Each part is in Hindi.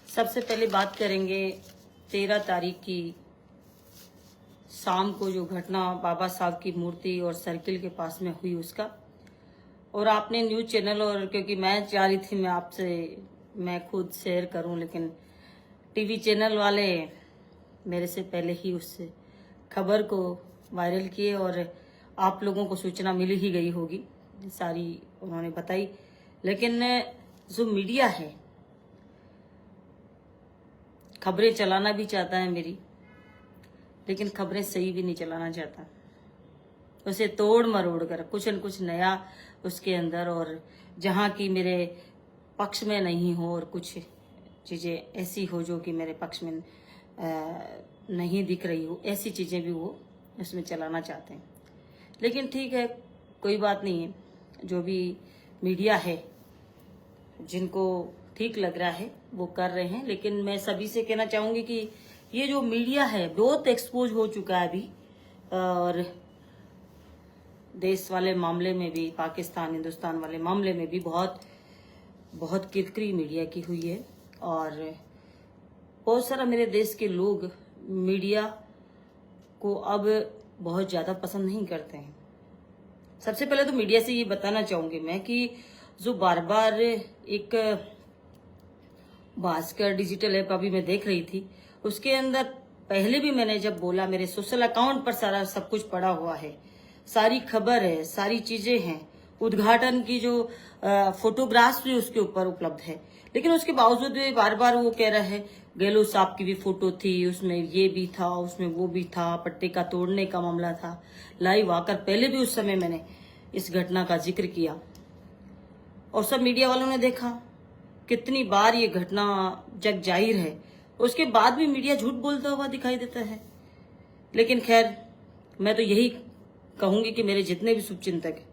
सबसे पहले बात करेंगे 13 तारीख की शाम को जो घटना बाबा साहब की मूर्ति और सर्किल के पास में हुई उसका। और आपने न्यूज़ चैनल, और क्योंकि मैं चाह रही थी मैं खुद शेयर करूं, लेकिन टीवी चैनल वाले मेरे से पहले ही उस खबर को वायरल किए और आप लोगों को सूचना मिल ही गई होगी, सारी उन्होंने बताई। लेकिन जो मीडिया है खबरें चलाना भी चाहता है मेरी, लेकिन खबरें सही भी नहीं चलाना चाहता, उसे तोड़ मरोड़ कर कुछ न कुछ नया उसके अंदर, और जहाँ की मेरे पक्ष में नहीं हो और कुछ चीज़ें ऐसी हो जो कि मेरे पक्ष में नहीं दिख रही हो, ऐसी चीज़ें भी वो उसमें चलाना चाहते हैं। लेकिन ठीक है, कोई बात नहीं है, जो भी मीडिया है जिनको ठीक लग रहा है वो कर रहे हैं। लेकिन मैं सभी से कहना चाहूँगी कि ये जो मीडिया है बहुत एक्सपोज हो चुका है अभी, और देश वाले मामले में भी, पाकिस्तान हिंदुस्तान वाले मामले में भी बहुत किरकिरी मीडिया की हुई है। और बहुत सारा मेरे देश के लोग मीडिया को अब बहुत ज़्यादा पसंद नहीं करते हैं। सबसे पहले तो मीडिया से ये बताना चाहूँगी मैं कि जो बार बार एक भास्कर डिजिटल ऐप अभी मैं देख रही थी, उसके अंदर पहले भी मैंने जब बोला, मेरे सोशल अकाउंट पर सारा सब कुछ पड़ा हुआ है, सारी खबर है, सारी चीजें हैं, उद्घाटन की जो फोटोग्राफ्स भी उसके ऊपर उपलब्ध है। लेकिन उसके बावजूद भी बार बार वो कह रहा है गहलोत साहब की भी फोटो थी, उसमें ये भी था, उसमें वो भी था, पट्टे का तोड़ने का मामला था। लाइव आकर पहले भी उस समय मैंने इस घटना का जिक्र किया और सब मीडिया वालों ने देखा कितनी बार ये घटना जग जाहिर है, उसके बाद भी मीडिया झूठ बोलता हुआ दिखाई देता है। लेकिन खैर, मैं तो यही कहूंगी कि मेरे जितने भी शुभचिंतक हैं,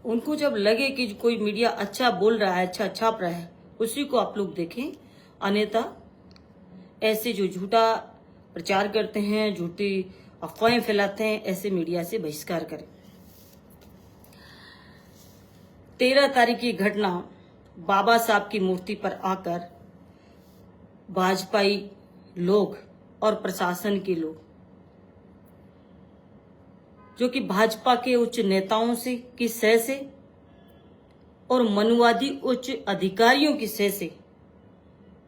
उनको जब लगे कि कोई मीडिया अच्छा बोल रहा है, अच्छा छाप रहा है, उसी को आप लोग देखें। अन्यथा ऐसे जो झूठा प्रचार करते हैं, झूठी अफवाहें फैलाते हैं, ऐसे मीडिया से बहिष्कार करें। 13 तारीख की घटना बाबा साहब की मूर्ति पर आकर भाजपाई लोग और प्रशासन के लोग, जो कि भाजपा के उच्च नेताओं से की सह से और मनुवादी उच्च अधिकारियों की सह से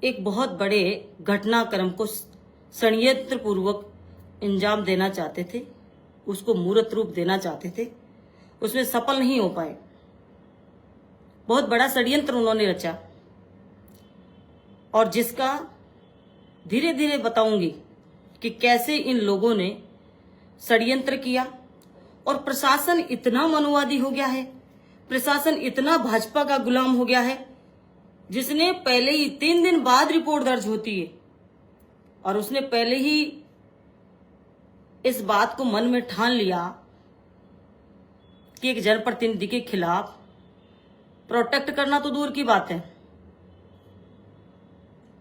एक बहुत बड़े घटनाक्रम को षड्यंत्र पूर्वक अंजाम देना चाहते थे, उसको मूर्त रूप देना चाहते थे, उसमें सफल नहीं हो पाए। बहुत बड़ा षड्यंत्र उन्होंने रचा, और जिसका धीरे धीरे बताऊंगी कि कैसे इन लोगों ने षड्यंत्र किया। और प्रशासन इतना मनुवादी हो गया है, प्रशासन इतना भाजपा का गुलाम हो गया है, जिसने पहले ही 3 दिन बाद रिपोर्ट दर्ज होती है और उसने पहले ही इस बात को मन में ठान लिया कि एक जनप्रतिनिधि के खिलाफ प्रोटेक्ट करना तो दूर की बात है,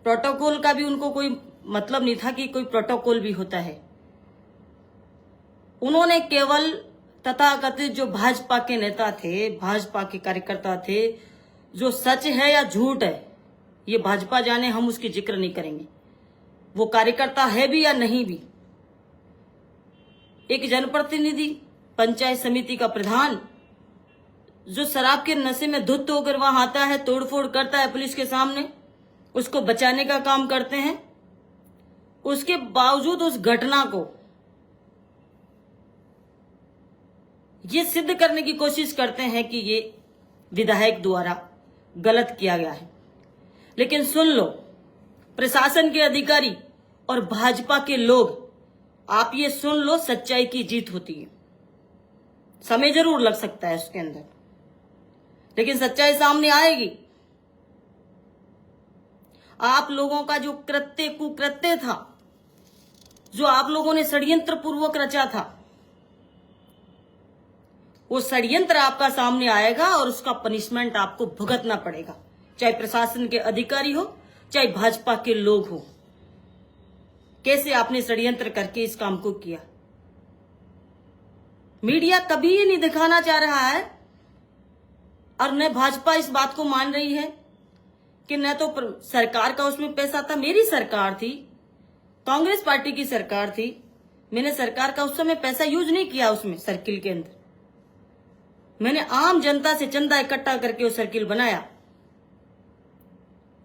प्रोटोकॉल का भी उनको कोई मतलब नहीं था कि कोई प्रोटोकॉल भी होता है। उन्होंने केवल तथाकथित जो भाजपा के नेता थे, भाजपा के कार्यकर्ता थे, जो सच है या झूठ है ये भाजपा जाने, हम उसकी जिक्र नहीं करेंगे, वो कार्यकर्ता है भी या नहीं भी। एक जनप्रतिनिधि, पंचायत समिति का प्रधान, जो शराब के नशे में धुत होकर वहां आता है, तोड़फोड़ करता है पुलिस के सामने, उसको बचाने का काम करते हैं, उसके बावजूद उस घटना को ये सिद्ध करने की कोशिश करते हैं कि ये विधायक द्वारा गलत किया गया है। लेकिन सुन लो, प्रशासन के अधिकारी और भाजपा के लोग, आप ये सुन लो, सच्चाई की जीत होती है। समय जरूर लग सकता है उसके अंदर, लेकिन सच्चाई सामने आएगी। आप लोगों का जो कुकृत्य था, जो आप लोगों ने षड्यंत्र पूर्वक रचा था, वो षड्यंत्र आपका सामने आएगा और उसका पनिशमेंट आपको भुगतना पड़ेगा, चाहे प्रशासन के अधिकारी हो, चाहे भाजपा के लोग हो। कैसे आपने षड्यंत्र करके इस काम को किया। मीडिया कभी ये नहीं दिखाना चाह रहा है, और न भाजपा इस बात को मान रही है कि न तो सरकार का उसमें पैसा था, मेरी सरकार थी, कांग्रेस पार्टी की सरकार थी, मैंने सरकार का उस समय पैसा यूज नहीं किया उसमें सर्किल के अंदर। मैंने आम जनता से चंदा इकट्ठा करके वो सर्किल बनाया।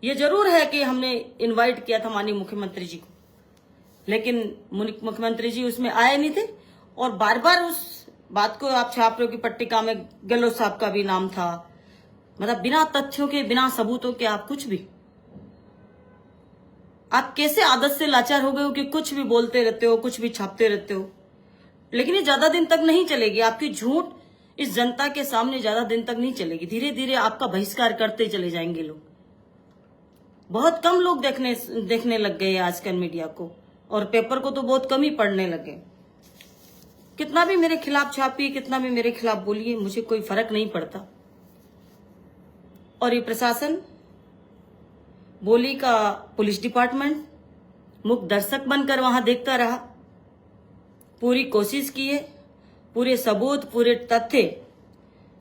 ये जरूर है कि हमने इनवाइट किया था माननीय मुख्यमंत्री जी को, लेकिन मुख्यमंत्री जी उसमें आए नहीं थे। और बार बार उस बात को आप छाप रहे हो कि पट्टिका में गहलोत साहब का भी नाम था। मतलब बिना तथ्यों के, बिना सबूतों के आप कुछ भी, आप कैसे आदत से लाचार हो गए हो कि कुछ भी बोलते रहते हो, कुछ भी छापते रहते हो। लेकिन ये ज्यादा दिन तक नहीं चलेगी, आपकी झूठ इस जनता के सामने ज्यादा दिन तक नहीं चलेगी। धीरे धीरे आपका बहिष्कार करते चले जाएंगे लोग। बहुत कम लोग देखने लग गए आजकल मीडिया को, और पेपर को तो बहुत कम ही पढ़ने लगे। कितना भी मेरे खिलाफ छापिए, कितना भी मेरे खिलाफ बोलिए, मुझे कोई फर्क नहीं पड़ता। और ये प्रशासन, बोली का पुलिस डिपार्टमेंट मुख्य दर्शक बनकर वहां देखता रहा। पूरी कोशिश की है, पूरे सबूत, पूरे तथ्य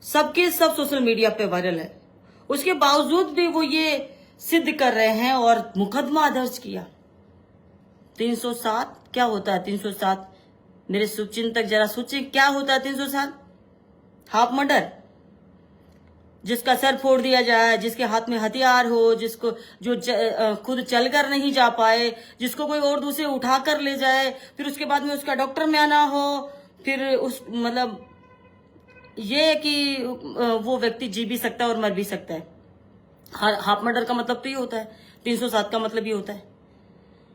सबके सब सोशल मीडिया पे वायरल है। उसके बावजूद भी वो ये सिद्ध कर रहे हैं और मुकदमा दर्ज किया। 307 क्या होता है? 307 मेरे शुभचिंतक जरा सोचे, क्या होता है 307? Half murder. जिसका सर फोड़ दिया जाए, जिसके हाथ में हथियार हो, जिसको जो खुद चलकर नहीं जा पाए, जिसको कोई और दूसरे उठाकर ले जाए, फिर उसके बाद में उसका डॉक्टर में आना हो, फिर उस मतलब ये कि वो व्यक्ति जी भी सकता है और मर भी सकता है। हाफ मर्डर का मतलब तो ये होता है। 307 का मतलब ये होता है,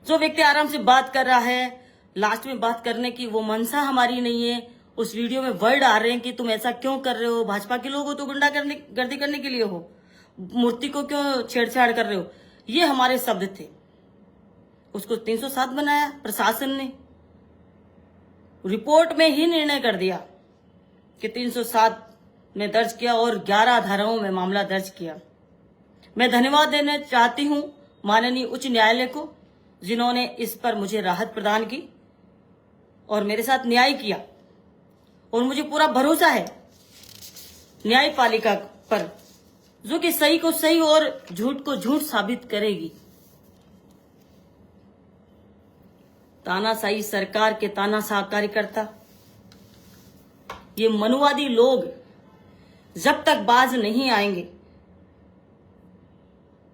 जो व्यक्ति आराम से बात कर रहा है, लास्ट में बात करने की वो मनसा हमारी नहीं है। उस वीडियो में वर्ड आ रहे हैं कि तुम ऐसा क्यों कर रहे हो, भाजपा के लोग हो तो गर्दी करने के लिए हो, मूर्ति को क्यों छेड़छाड़ कर रहे हो, ये हमारे शब्द थे। उसको 307 बनाया प्रशासन ने, रिपोर्ट में ही निर्णय कर दिया कि 307 में दर्ज किया और 11 धाराओं में मामला दर्ज किया। मैं धन्यवाद देना चाहती हूं माननीय उच्च न्यायालय को, जिन्होंने इस पर मुझे राहत प्रदान की और मेरे साथ न्याय किया। और मुझे पूरा भरोसा है न्यायपालिका पर, जो कि सही को सही और झूठ को झूठ साबित करेगी। तानाशाही सरकार के तानाशाह कार्यकर्ता, ये मनुवादी लोग जब तक बाज नहीं आएंगे,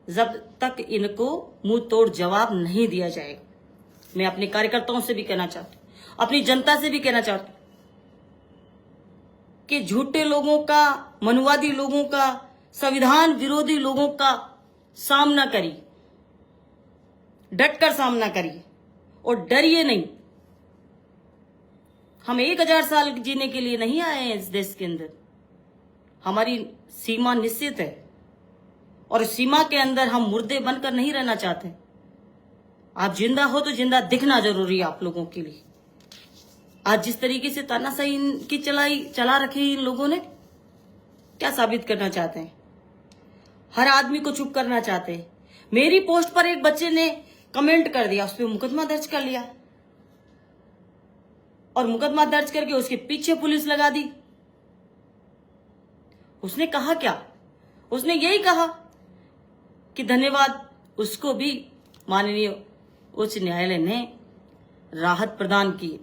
जब तक इनको मुंह तोड़ जवाब नहीं दिया जाएगा। मैं अपने कार्यकर्ताओं से भी कहना चाहती हूं, अपनी जनता से भी कहना चाहती हूं कि झूठे लोगों का, मनुवादी लोगों का, संविधान विरोधी लोगों का सामना करिए, डटकर सामना करिए और डरिए नहीं। हम 1000 साल जीने के लिए नहीं आए हैं इस देश के अंदर। हमारी सीमा निश्चित है और सीमा के अंदर हम मुर्दे बनकर नहीं रहना चाहते। आप जिंदा हो तो जिंदा दिखना जरूरी है आप लोगों के लिए। आज जिस तरीके से तानाशाही की चला रखी इन लोगों ने, क्या साबित करना चाहते हैं? हर आदमी को चुप करना चाहते हैं। मेरी पोस्ट पर एक बच्चे ने कमेंट कर दिया, उस पर मुकदमा दर्ज कर लिया और मुकदमा दर्ज करके उसके पीछे पुलिस लगा दी। उसने कहा क्या? उसने यही कहा कि धन्यवाद, उसको भी माननीय उच्च न्यायालय ने राहत प्रदान की।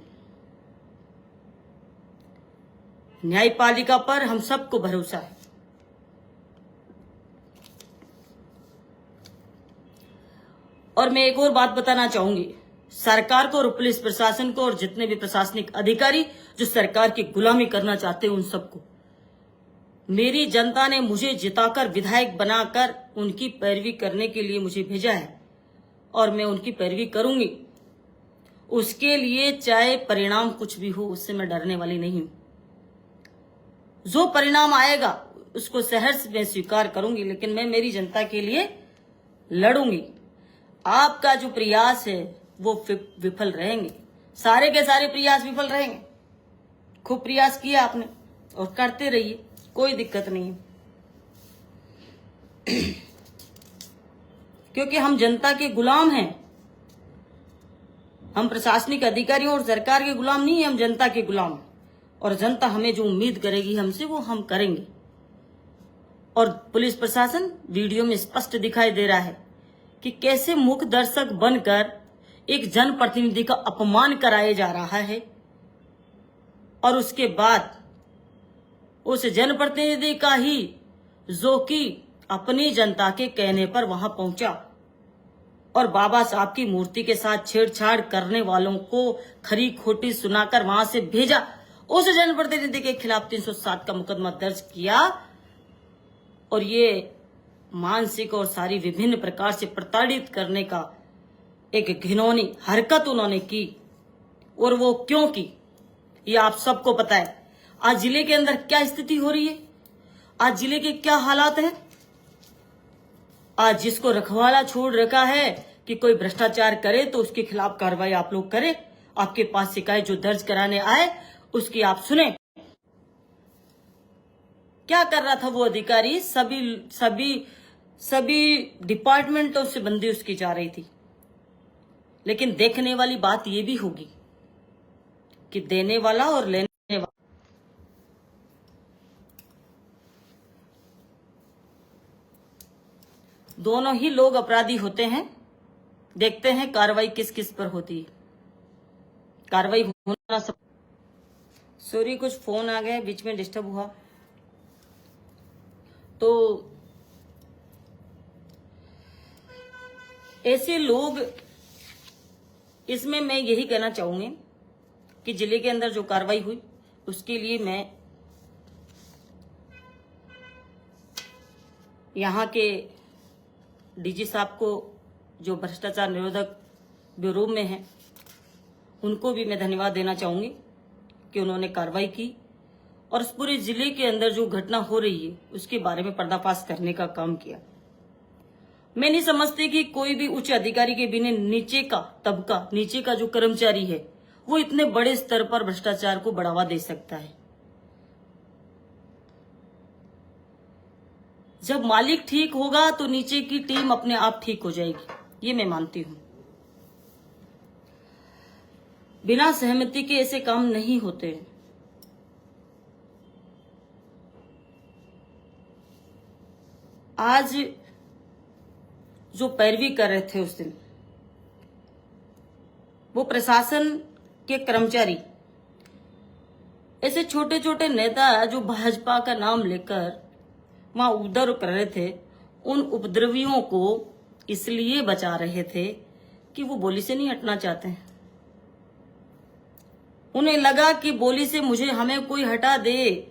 न्यायपालिका पर हम सबको भरोसा है। और मैं एक और बात बताना चाहूंगी सरकार को और पुलिस प्रशासन को और जितने भी प्रशासनिक अधिकारी जो सरकार की गुलामी करना चाहते हैं, उन सबको मेरी जनता ने मुझे जिताकर विधायक बनाकर उनकी पैरवी करने के लिए मुझे भेजा है और मैं उनकी पैरवी करूंगी। उसके लिए चाहे परिणाम कुछ भी हो, उससे मैं डरने वाली नहीं हूं। जो परिणाम आएगा उसको सहर्ष में स्वीकार करूंगी, लेकिन मैं मेरी जनता के लिए लड़ूंगी। आपका जो प्रयास है वो विफल रहेंगे, सारे के सारे प्रयास विफल रहेंगे। खूब प्रयास किया आपने और करते रहिए, कोई दिक्कत नहीं है। क्योंकि हम जनता के गुलाम हैं। हम प्रशासनिक अधिकारियों और सरकार के गुलाम नहीं है, हम जनता के गुलाम हैं। और जनता हमें जो उम्मीद करेगी हमसे, वो हम करेंगे। और पुलिस प्रशासन वीडियो में स्पष्ट दिखाई दे रहा है कि कैसे मूक दर्शक बनकर एक जनप्रतिनिधि का अपमान कराया जा रहा है। और उसके बाद उस जनप्रतिनिधि का ही जो कि अपनी जनता के कहने पर वहां पहुंचा और बाबा साहब की मूर्ति के साथ छेड़छाड़ करने वालों को खरी खोटी सुनाकर वहां से भेजा, उस जनप्रतिनिधि के खिलाफ 307 का मुकदमा दर्ज किया। और ये मानसिक और सारी विभिन्न प्रकार से प्रताड़ित करने का एक घिनौनी हरकत उन्होंने की। और वो क्यों की, ये आप सबको पता है। आज जिले के अंदर क्या स्थिति हो रही है, आज जिले के क्या हालात हैं। आज जिसको रखवाला छोड़ रखा है कि कोई भ्रष्टाचार करे तो उसके खिलाफ कार्रवाई आप लोग करें, आपके पास शिकायत जो दर्ज कराने आए उसकी आप सुने। क्या कर रहा था वो अधिकारी, सभी डिपार्टमेंटों से बंदी उसकी जा रही थी। लेकिन देखने वाली बात ये भी होगी कि देने वाला और लेने वाला दोनों ही लोग अपराधी होते हैं। देखते हैं कार्रवाई किस किस पर होती है। कार्रवाई होना सब। सॉरी, कुछ फोन आ गए, बीच में डिस्टर्ब हुआ। तो ऐसे लोग, इसमें मैं यही कहना चाहूंगी कि जिले के अंदर जो कार्रवाई हुई उसके लिए मैं यहाँ के डीजी साहब को, जो भ्रष्टाचार निरोधक ब्यूरो में हैं, उनको भी मैं धन्यवाद देना चाहूंगी कि उन्होंने कार्रवाई की और इस पूरे जिले के अंदर जो घटना हो रही है उसके बारे में पर्दाफाश करने का काम किया। मैं नहीं समझती कि कोई भी उच्च अधिकारी के बिना नीचे का तबका, नीचे का जो कर्मचारी है, वो इतने बड़े स्तर पर भ्रष्टाचार को बढ़ावा दे सकता है। जब मालिक ठीक होगा तो नीचे की टीम अपने आप ठीक हो जाएगी, ये मैं मानती हूं। बिना सहमति के ऐसे काम नहीं होते। आज जो पैरवी कर रहे थे उस दिन, वो प्रशासन के कर्मचारी, ऐसे छोटे छोटे नेता जो भाजपा का नाम लेकर वहां उपद्रव कर रहे थे, उन उपद्रवियों को इसलिए बचा रहे थे कि वो बोली से नहीं हटना चाहते हैं। उन्हें लगा कि बोली से हमें कोई हटा दे।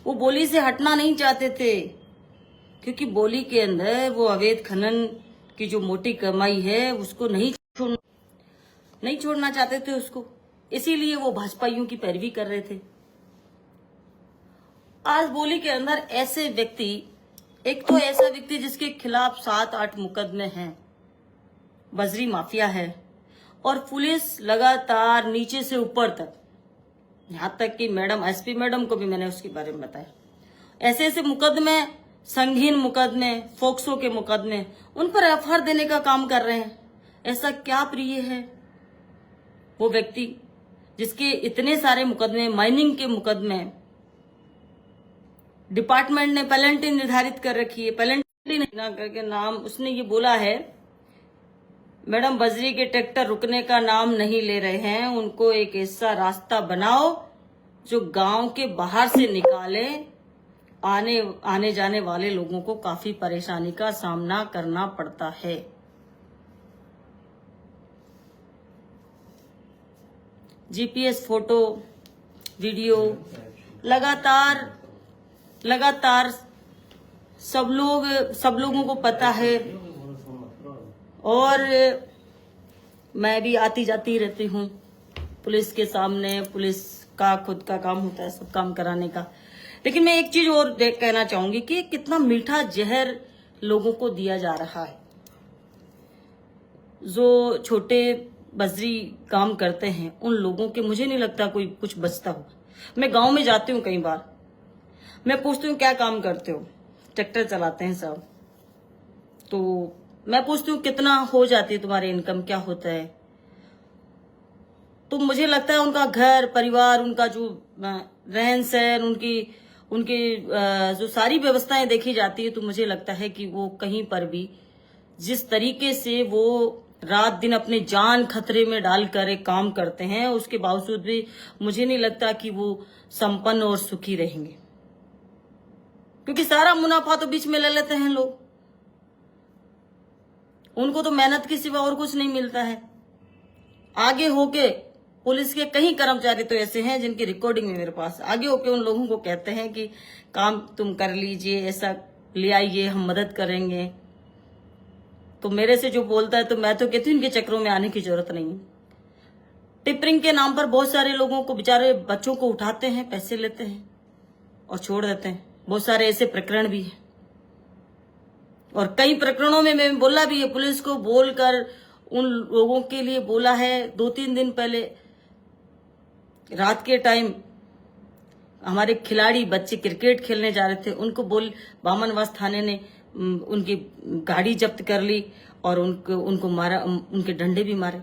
वो बोली से हटना नहीं चाहते थे क्योंकि बोली के अंदर वो अवैध खनन की जो मोटी कमाई है उसको नहीं छोड़ना चाहते थे उसको, इसीलिए वो भाजपाइयों की पैरवी कर रहे थे। आज बोली के अंदर ऐसे व्यक्ति, एक तो ऐसा व्यक्ति जिसके खिलाफ 7-8 मुकदमे हैं, बजरी माफिया है, और पुलिस लगातार नीचे से ऊपर तक, यहां तक कि मैडम एसपी मैडम को भी मैंने उसके बारे में बताया, ऐसे ऐसे मुकदमे, संगीन मुकदमे, फोक्सो के मुकदमे, उन पर एफआईआर देने का काम कर रहे हैं। ऐसा क्या प्रिय है वो व्यक्ति जिसके इतने सारे मुकदमे, माइनिंग के मुकदमे, डिपार्टमेंट ने पेनल्टी निर्धारित कर रखी है, पेनल्टी ना करके नाम उसने ये बोला है, मैडम बजरी के ट्रैक्टर रुकने का नाम नहीं ले रहे हैं, उनको एक ऐसा रास्ता बनाओ जो गांव के बाहर से निकाले। आने जाने वाले लोगों को काफी परेशानी का सामना करना पड़ता है। जीपीएस फोटो, वीडियो लगातार सब लोगों को पता है, और मैं भी आती जाती रहती हूँ पुलिस के सामने। पुलिस का खुद का काम होता है सब काम कराने का। लेकिन मैं एक चीज और कहना चाहूंगी कि कितना मीठा जहर लोगों को दिया जा रहा है। जो छोटे बजरी काम करते हैं उन लोगों के मुझे नहीं लगता कोई कुछ बचता होगा। मैं गांव में जाती हूँ, कई बार मैं पूछती हूँ क्या काम करते हो, ट्रैक्टर चलाते हैं सब, तो मैं पूछती हूँ कितना हो जाती है तुम्हारी इनकम, क्या होता है, तो मुझे लगता है उनका घर परिवार, उनका जो रहन सहन, उनके जो सारी व्यवस्थाएं देखी जाती है तो मुझे लगता है कि वो कहीं पर भी जिस तरीके से वो रात दिन अपने जान खतरे में डालकर एक काम करते हैं, उसके बावजूद भी मुझे नहीं लगता कि वो संपन्न और सुखी रहेंगे, क्योंकि सारा मुनाफा तो बीच में ले लेते हैं लोग। उनको तो मेहनत के सिवा और कुछ नहीं मिलता है। आगे होके पुलिस के कई कर्मचारी तो ऐसे हैं जिनकी रिकॉर्डिंग है मेरे पास, आगे होके उन लोगों को कहते हैं कि काम तुम कर लीजिए, ऐसा ले आइए, हम मदद करेंगे। तो मेरे से जो बोलता है तो मैं तो कहती हूँ इनके चक्रों में आने की जरूरत नहीं। टिपरिंग के नाम पर बहुत सारे लोगों को, बेचारे बच्चों को उठाते हैं, पैसे लेते हैं और छोड़ देते हैं। बहुत सारे ऐसे प्रकरण भी हैं और कई प्रकरणों में मैं बोला भी है, पुलिस को बोलकर उन लोगों के लिए बोला है। 2-3 दिन पहले रात के टाइम हमारे खिलाड़ी बच्चे क्रिकेट खेलने जा रहे थे, उनको बामनवास थाने ने उनकी गाड़ी जब्त कर ली और उनको मारा, उनके डंडे भी मारे।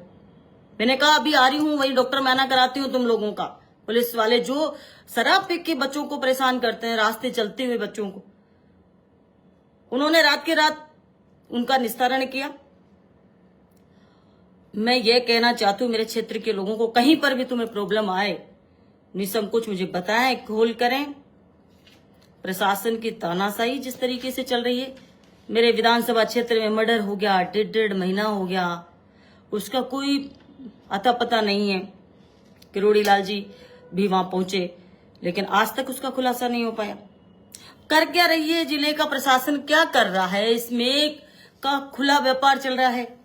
मैंने कहा अभी आ रही हूं, वही डॉक्टर मना कराती हूँ तुम लोगों का। पुलिस वाले जो शराब पी के बच्चों को परेशान करते हैं, रास्ते चलते हुए बच्चों को, उन्होंने रात के रात उनका निस्तारण किया। मैं ये कहना चाहती हूँ मेरे क्षेत्र के लोगों को, कहीं पर भी तुम्हें प्रॉब्लम आए, निसंकोच मुझे बताएं, कॉल करें। प्रशासन की तानाशाही जिस तरीके से चल रही है, मेरे विधानसभा क्षेत्र में मर्डर हो गया, 1.5 महीना हो गया, उसका कोई अता पता नहीं है। किरोड़ी लाल जी भी वहां पहुंचे, लेकिन आज तक उसका खुलासा नहीं हो पाया। कर क्या रही है जिले का प्रशासन, क्या कर रहा है? स्मैक का खुला व्यापार चल रहा है।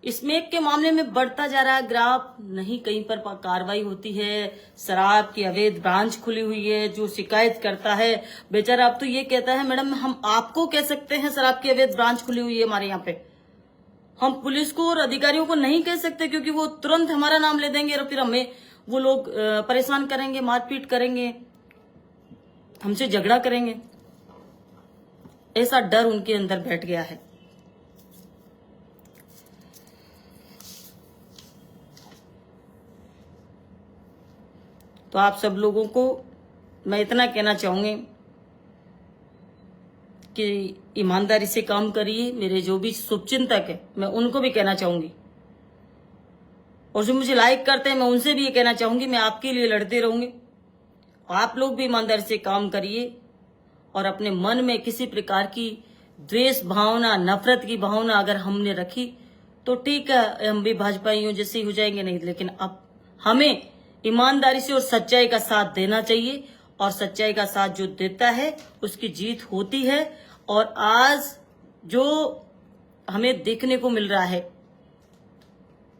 स्मैक के मामले में बढ़ता जा रहा है ग्राफ, नहीं कहीं पर कार्रवाई होती है। शराब की अवैध ब्रांच खुली हुई है, जो शिकायत करता है बेचारा अब तो ये कहता है मैडम हम आपको कह सकते हैं शराब की अवैध ब्रांच खुली हुई है हमारे यहाँ पे, हम पुलिस को और अधिकारियों को नहीं कह सकते, क्योंकि वो तुरंत हमारा नाम ले देंगे और फिर हमें वो लोग परेशान करेंगे, मारपीट करेंगे, हमसे झगड़ा करेंगे। ऐसा डर उनके अंदर बैठ गया है। तो आप सब लोगों को मैं इतना कहना चाहूंगी कि ईमानदारी से काम करिए। मेरे जो भी शुभचिंतक है मैं उनको भी कहना चाहूंगी, और जो मुझे लाइक करते हैं मैं उनसे भी ये कहना चाहूंगी, मैं आपके लिए लड़ते रहूंगी। आप लोग भी ईमानदारी से काम करिए और अपने मन में किसी प्रकार की द्वेष भावना, नफरत की भावना अगर हमने रखी तो ठीक है, हम भी भाजपाइयों जैसे ही हो जाएंगे, नहीं। लेकिन अब हमें ईमानदारी से और सच्चाई का साथ देना चाहिए, और सच्चाई का साथ जो देता है उसकी जीत होती है। और आज जो हमें देखने को मिल रहा है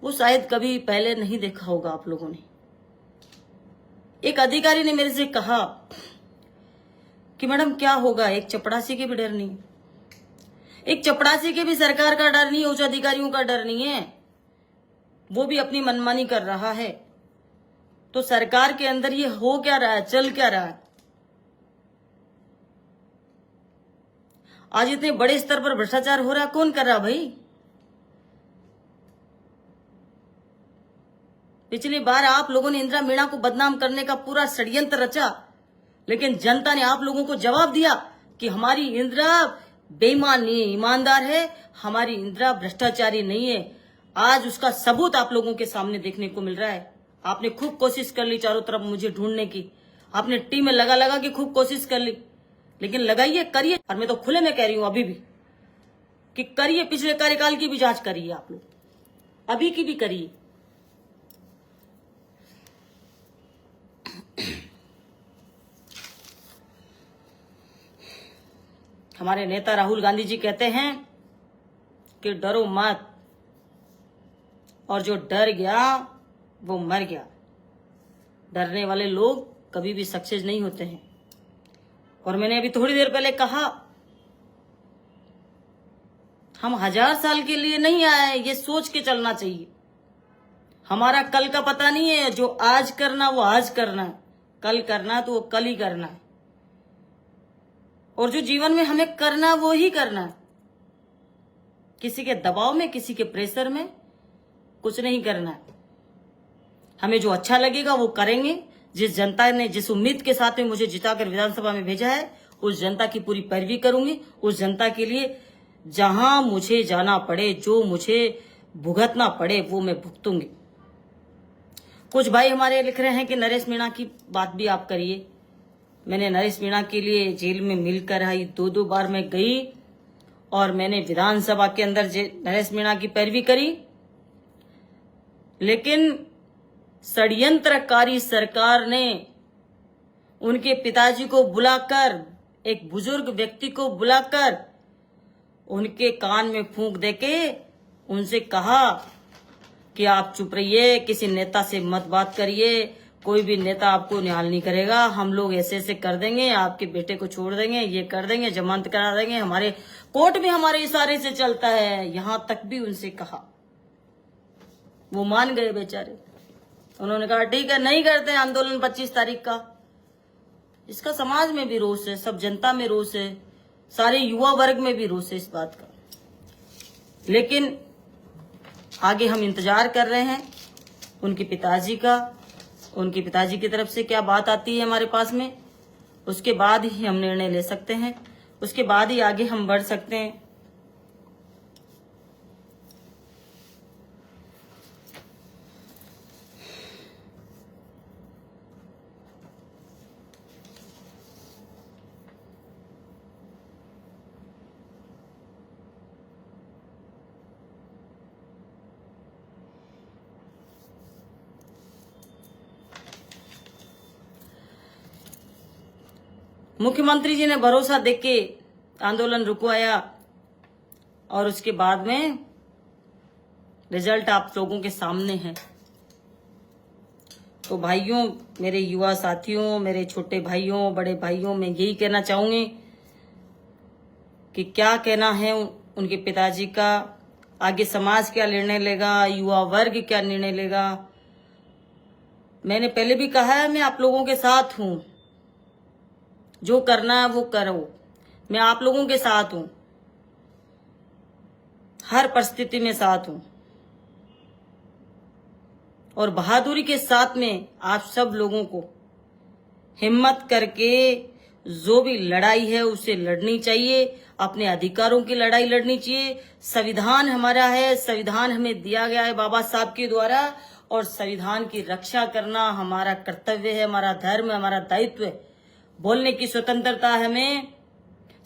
वो शायद कभी पहले नहीं देखा होगा आप लोगों ने। एक अधिकारी ने मेरे से कहा कि मैडम क्या होगा, एक चपड़ासी के भी डर नहीं, एक चपड़ासी के भी सरकार का डर नहीं है, उच्च अधिकारियों का डर नहीं है, वो भी अपनी मनमानी कर रहा है। तो सरकार के अंदर ये हो क्या रहा है, चल क्या रहा है? आज इतने बड़े स्तर पर भ्रष्टाचार हो रहा है, कौन कर रहा भाई? पिछली बार आप लोगों ने इंदिरा मीणा को बदनाम करने का पूरा षड्यंत्र रचा, लेकिन जनता ने आप लोगों को जवाब दिया कि हमारी इंदिरा बेईमान नहीं है, ईमानदार है, हमारी इंदिरा भ्रष्टाचारी नहीं है। आज उसका सबूत आप लोगों के सामने देखने को मिल रहा है। आपने खूब कोशिश कर ली चारों तरफ मुझे ढूंढने की, आपने टीम में लगा के खूब कोशिश कर ली, लेकिन लगाइए, करिए। और मैं तो खुले में कह रही हूं अभी भी कि करिए, पिछले कार्यकाल की भी जांच करिए, आप लोग अभी की भी करिए। हमारे नेता राहुल गांधी जी कहते हैं कि डरो मत, और जो डर गया वो मर गया। डरने वाले लोग कभी भी सक्सेस नहीं होते हैं। और मैंने अभी थोड़ी देर पहले कहा, हम 1000 साल के लिए नहीं आए, ये सोच के चलना चाहिए। हमारा कल का पता नहीं है, जो आज करना वो आज करना है, कल करना तो वो कल ही करना है, और जो जीवन में हमें करना वो ही करना है। किसी के दबाव में, किसी के प्रेशर में कुछ नहीं करना है। हमें जो अच्छा लगेगा वो करेंगे, जिस जनता ने जिस उम्मीद के साथ में मुझे जिताकर विधानसभा में भेजा है, उस जनता की पूरी पैरवी करूंगी। उस जनता के लिए जहां मुझे जाना पड़े, जो मुझे भुगतना पड़े, वो मैं भुगतूंगी। कुछ भाई हमारे लिख रहे हैं कि नरेश मीणा की बात भी आप करिए। मैंने नरेश मीणा के लिए जेल में मिलकर आई, 2 बार मैं गई और मैंने विधानसभा के अंदर नरेश मीणा की पैरवी करी। लेकिन षड्यंत्रकारी सरकार ने उनके पिताजी को बुलाकर, एक बुजुर्ग व्यक्ति को बुलाकर उनके कान में फूंक देके उनसे कहा कि आप चुप रहिए, किसी नेता से मत बात करिए, कोई भी नेता आपको निहाल नहीं करेगा, हम लोग ऐसे ऐसे कर देंगे, आपके बेटे को छोड़ देंगे, ये कर देंगे, जमानत करा देंगे, हमारे कोर्ट भी हमारे इशारे से चलता है। यहां तक भी उनसे कहा, वो मान गए बेचारे। उन्होंने कहा ठीक है, नहीं करते आंदोलन 25 तारीख का। इसका समाज में भी रोष है, सब जनता में रोष है, सारे युवा वर्ग में भी रोष है इस बात का। लेकिन आगे हम इंतजार कर रहे हैं उनके पिताजी का, उनके पिताजी की तरफ से क्या बात आती है हमारे पास में, उसके बाद ही हम निर्णय ले सकते हैं, उसके बाद ही आगे हम बढ़ सकते हैं। मुख्यमंत्री जी ने भरोसा देके आंदोलन रुकवाया और उसके बाद में रिजल्ट आप लोगों के सामने है। तो भाइयों, मेरे युवा साथियों, मेरे छोटे भाइयों, बड़े भाइयों, मैं यही कहना चाहूंगी कि क्या कहना है उनके पिताजी का, आगे समाज क्या निर्णय लेगा, युवा वर्ग क्या निर्णय लेगा। मैंने पहले भी कहा है, मैं आप लोगों के साथ हूं, जो करना है वो करो, मैं आप लोगों के साथ हूं, हर परिस्थिति में साथ हूं। और बहादुरी के साथ में आप सब लोगों को हिम्मत करके जो भी लड़ाई है उसे लड़नी चाहिए, अपने अधिकारों की लड़ाई लड़नी चाहिए। संविधान हमारा है, संविधान हमें दिया गया है बाबा साहब के द्वारा, और संविधान की रक्षा करना हमारा कर्तव्य है, हमारा धर्म है, हमारा दायित्व है। बोलने की स्वतंत्रता हमें,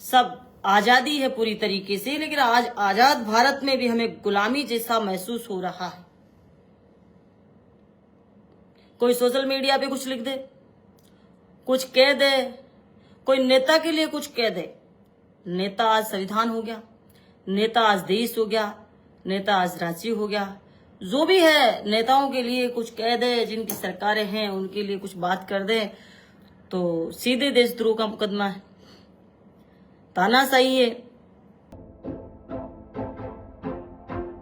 सब आजादी है पूरी तरीके से, लेकिन आज आजाद भारत में भी हमें गुलामी जैसा महसूस हो रहा है। कोई सोशल मीडिया पे कुछ लिख दे, कुछ कह दे, कोई नेता के लिए कुछ कह दे। नेता आज संविधान हो गया, नेता आज देश हो गया, नेता आज राज्य हो गया। जो भी है नेताओं के लिए कुछ कह दे, जिनकी सरकारें हैं उनके लिए कुछ बात कर दे तो सीधे देशद्रोह का मुकदमा है, तानाशाही है।